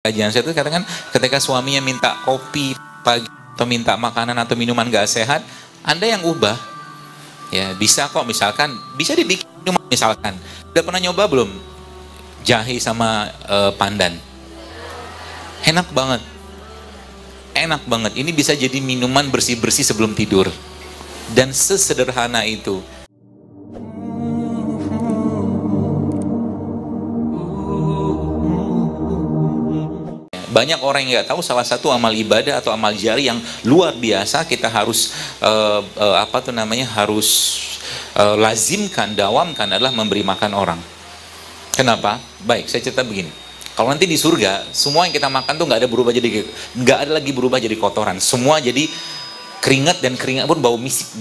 kajian saya itu katakan ketika suaminya minta kopi pagi atau minta makanan atau minuman gak sehat, Anda yang ubah. Ya, bisa kok, misalkan bisa dibikin minuman, misalkan. Udah pernah nyoba belum jahe sama pandan? Enak banget. Enak banget. Ini bisa jadi minuman bersih-bersih sebelum tidur. Dan sesederhana itu. Banyak orang yang nggak tahu salah satu amal ibadah atau amal jari yang luar biasa kita harus lazimkan, dawamkan adalah memberi makan orang. Kenapa? Baik, saya cerita begini. Kalau nanti di surga, semua yang kita makan tuh nggak ada lagi berubah jadi kotoran. Semua jadi keringat, dan keringat pun bau misik,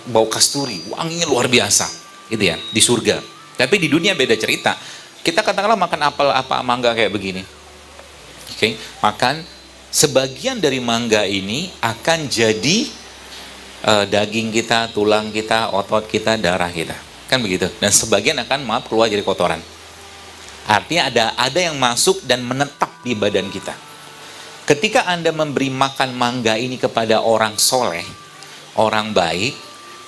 bau kasturi, wanginya luar biasa, gitu ya, di surga. Tapi di dunia beda cerita. Kita katakanlah makan apel, mangga kayak begini. Oke, makan sebagian dari mangga ini akan jadi daging kita, tulang kita, otot kita, darah kita, kan begitu. Dan sebagian akan keluar jadi kotoran. Artinya ada yang masuk dan menetap di badan kita. Ketika Anda memberi makan mangga ini kepada orang soleh, orang baik,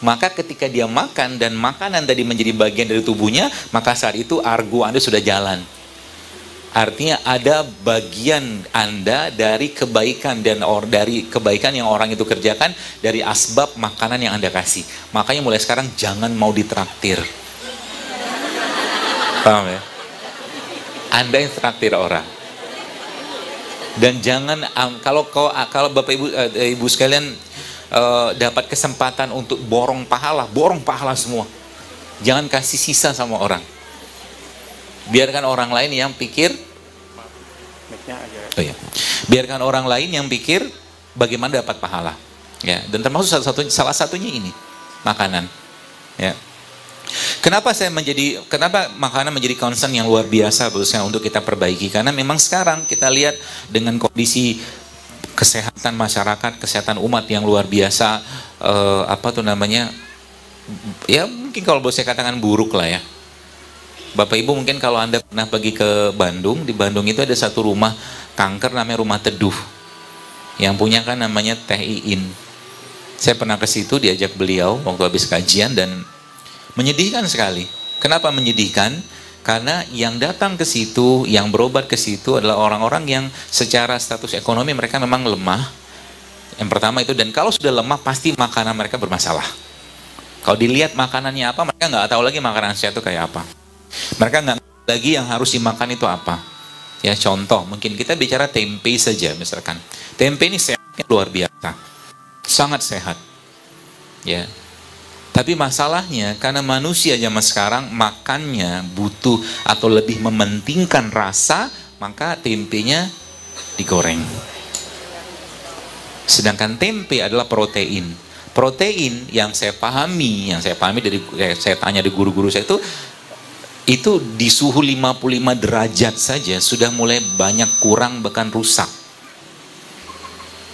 maka ketika dia makan dan makanan tadi menjadi bagian dari tubuhnya, maka saat itu argo Anda sudah jalan. Artinya ada bagian Anda dari kebaikan dari kebaikan yang orang itu kerjakan dari asbab makanan yang Anda kasih. Makanya mulai sekarang jangan mau ditraktir. Paham ya? Anda yang traktir orang. Dan jangan kalau Bapak Ibu sekalian dapat kesempatan untuk borong pahala semua. Jangan kasih sisa sama orang. Biarkan orang lain yang pikir, biarkan orang lain yang pikir bagaimana dapat pahala, ya. Dan termasuk salah satunya ini makanan, ya. Kenapa makanan menjadi concern yang luar biasa berusaha untuk kita perbaiki? Karena memang sekarang kita lihat dengan kondisi kesehatan masyarakat, kesehatan umat yang luar biasa, ya mungkin kalau boleh saya katakan buruk lah ya. Bapak Ibu mungkin kalau Anda pernah pergi ke Bandung, di Bandung itu ada satu rumah kanker namanya Rumah Teduh. Yang punya kan namanya Teh Iin. Saya pernah ke situ diajak beliau waktu habis kajian dan menyedihkan sekali. Kenapa menyedihkan? Karena yang datang ke situ, yang berobat ke situ adalah orang-orang yang secara status ekonomi mereka memang lemah. Yang pertama itu, dan kalau sudah lemah pasti makanan mereka bermasalah. Kalau dilihat makanannya apa, mereka nggak tahu lagi makanan sehat itu kayak apa. Mereka nggak ngerti lagi yang harus dimakan itu apa. Ya contoh, mungkin kita bicara tempe saja misalkan. Tempe ini sehatnya luar biasa, sangat sehat. Ya. Tapi masalahnya karena manusia zaman sekarang makannya butuh atau lebih mementingkan rasa, maka tempenya digoreng. Sedangkan tempe adalah protein. Protein yang saya pahami dari saya tanya di guru-guru saya itu di suhu 55 derajat saja sudah mulai banyak kurang bahkan rusak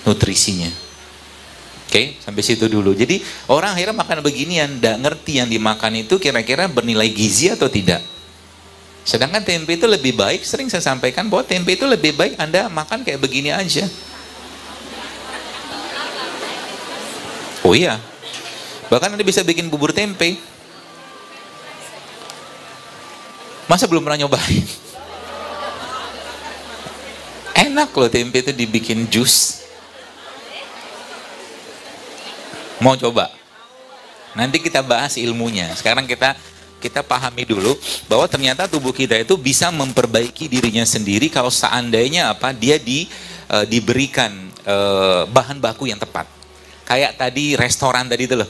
nutrisinya. Oke, sampai situ dulu. Jadi orang akhirnya makan beginian, tidak ngerti yang dimakan itu kira-kira bernilai gizi atau tidak. Sedangkan tempe itu lebih baik, sering saya sampaikan bahwa tempe itu lebih baik Anda makan kayak begini aja. Oh iya, bahkan Anda bisa bikin bubur tempe. Masa belum pernah nyobain? Enak loh tempe itu dibikin jus. Mau coba? Nanti kita bahas ilmunya. Sekarang kita pahami dulu bahwa ternyata tubuh kita itu bisa memperbaiki dirinya sendiri kalau seandainya dia diberikan bahan baku yang tepat. Kayak tadi restoran tadi itu loh.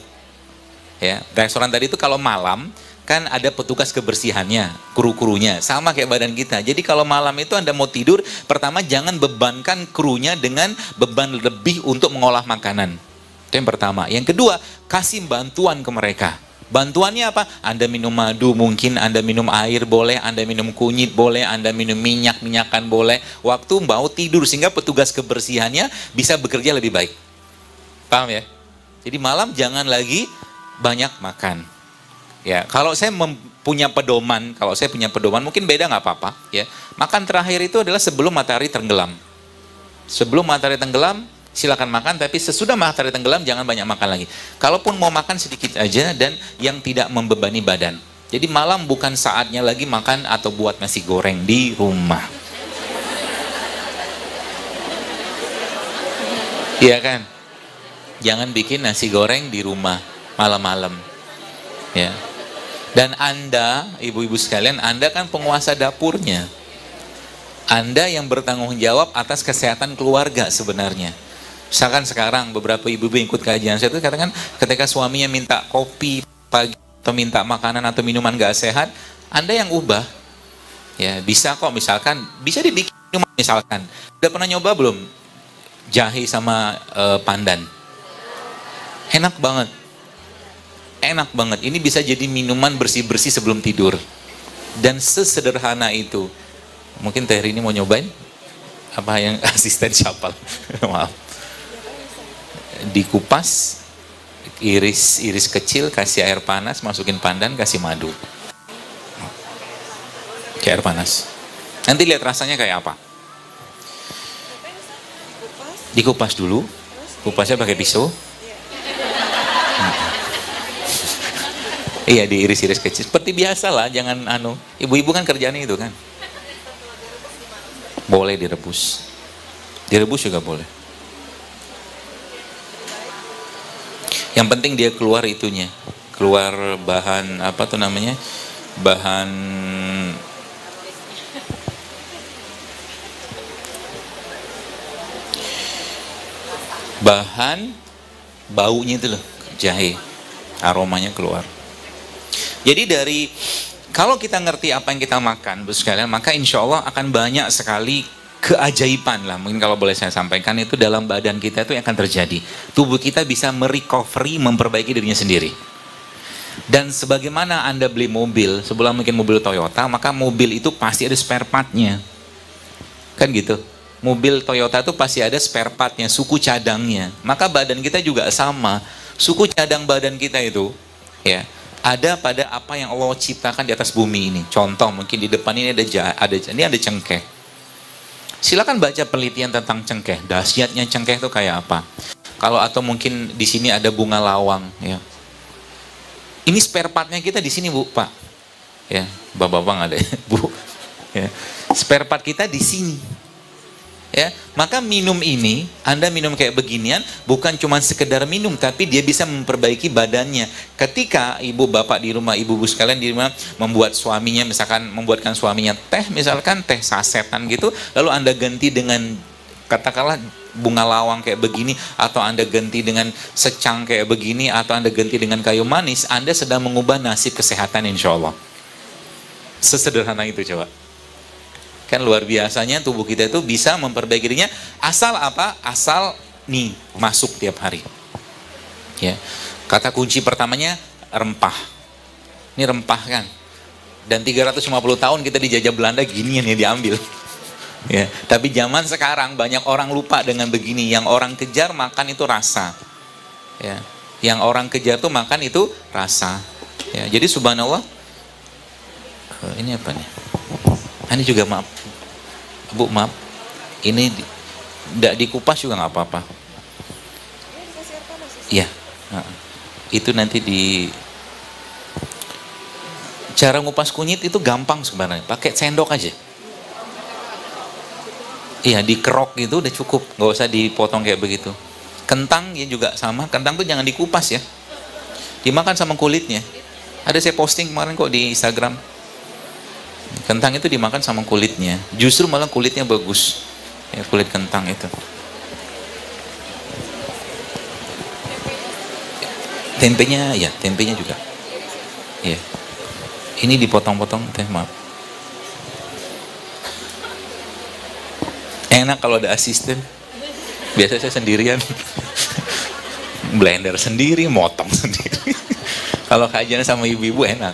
Ya, restoran tadi itu kalau malam kan ada petugas kebersihannya, kru-krunya, sama kayak badan kita. Jadi kalau malam itu Anda mau tidur, pertama jangan bebankan krunya dengan beban lebih untuk mengolah makanan. Itu yang pertama. Yang kedua, kasih bantuan ke mereka. Bantuannya apa? Anda minum madu mungkin, Anda minum air boleh, Anda minum kunyit boleh, Anda minum minyak-minyakan boleh. Waktu mau tidur sehingga petugas kebersihannya bisa bekerja lebih baik. Paham ya? Jadi malam jangan lagi banyak makan. Ya, kalau saya punya pedoman, mungkin beda nggak apa-apa. Ya, makan terakhir itu adalah sebelum matahari tenggelam. Sebelum matahari tenggelam, silakan makan, tapi sesudah matahari tenggelam jangan banyak makan lagi. Kalaupun mau makan sedikit aja dan yang tidak membebani badan. Jadi malam bukan saatnya lagi makan atau buat nasi goreng di rumah. Iya kan? Jangan bikin nasi goreng di rumah malam-malam. Ya. Dan Anda, ibu-ibu sekalian, Anda kan penguasa dapurnya. Anda yang bertanggung jawab atas kesehatan keluarga sebenarnya. Misalkan sekarang beberapa ibu-ibu ikut kajian saya itu katakan ketika suaminya minta kopi pagi atau minta makanan atau minuman gak sehat, Anda yang ubah. Ya, bisa kok, misalkan bisa dibikin minuman, misalkan. Udah pernah nyoba belum jahe sama pandan? Enak banget. Enak banget. Ini bisa jadi minuman bersih-bersih sebelum tidur. Dan sesederhana itu. Mungkin Teh Rini mau nyobain? Apa yang asisten siapa? Maaf. Dikupas, iris kecil, kasih air panas, masukin pandan, kasih madu. Kayak air panas. Nanti lihat rasanya kayak apa. Dikupas dulu. Kupasnya pakai pisau. Iya, diiris-iris kecil. Seperti biasa lah, jangan ibu-ibu kan kerjaannya itu kan. Boleh direbus. Direbus juga boleh. Yang penting dia keluar itunya. Keluar bahan, apa tuh namanya? Bahan baunya itu loh, jahe. Aromanya keluar. Jadi kalau kita ngerti apa yang kita makan, Bu sekalian, maka insya Allah akan banyak sekali keajaiban lah. Mungkin kalau boleh saya sampaikan itu dalam badan kita itu yang akan terjadi. Tubuh kita bisa merecovery, memperbaiki dirinya sendiri. Dan sebagaimana Anda beli mobil, sebelum mungkin mobil Toyota, maka mobil itu pasti ada spare partnya. Kan gitu. Mobil Toyota itu pasti ada spare partnya, suku cadangnya. Maka badan kita juga sama. Suku cadang badan kita itu, ya, ada pada apa yang Allah ciptakan di atas bumi ini. Contoh mungkin di depan ini ada cengkeh. Silakan baca penelitian tentang cengkeh. Dahsyatnya cengkeh itu kayak apa? Kalau atau mungkin di sini ada bunga lawang, ya. Ini spare partnya kita di sini, Bu, Pak. Ya, Bapak-bapak nggak ada, Bu. Ya. Spare part kita di sini. Ya, maka minum ini, Anda minum kayak beginian, bukan cuma sekedar minum, tapi dia bisa memperbaiki badannya. Ketika ibu bapak di rumah, ibu-ibu sekalian di rumah membuat suaminya, misalkan membuatkan suaminya teh, misalkan teh sasetan gitu, lalu Anda ganti dengan katakanlah bunga lawang kayak begini, atau Anda ganti dengan secang kayak begini, atau Anda ganti dengan kayu manis, Anda sedang mengubah nasib kesehatan insya Allah. Sesederhana itu coba. Kan luar biasanya tubuh kita itu bisa memperbaiki dirinya asal apa? Asal nih masuk tiap hari. Ya. Kata kunci pertamanya rempah. Ini rempah kan. Dan 350 tahun kita dijajah Belanda ginian ya diambil. Ya, tapi zaman sekarang banyak orang lupa dengan begini. Yang orang kejar makan itu rasa. Ya. Yang orang kejar tuh makan itu rasa. Ya, jadi subhanallah. Ini apa nih? Ini juga maaf, Bu, maaf. Ini tidak dikupas juga nggak apa-apa. Iya, itu nanti cara ngupas kunyit itu gampang sebenarnya. Pakai sendok aja. Iya, dikerok gitu udah cukup, nggak usah dipotong kayak begitu. Kentang ya juga sama. Kentang tuh jangan dikupas ya, dimakan sama kulitnya. Ada saya posting kemarin kok di Instagram. Kentang itu dimakan sama kulitnya. Justru malah kulitnya bagus. Ya, kulit kentang itu. Tempenya, ya, tempenya juga. Ya. Ini dipotong-potong, teh, maaf. Enak kalau ada asisten. Biasa saya sendirian. Blender sendiri, motong sendiri. Kalau kajian sama ibu-ibu enak.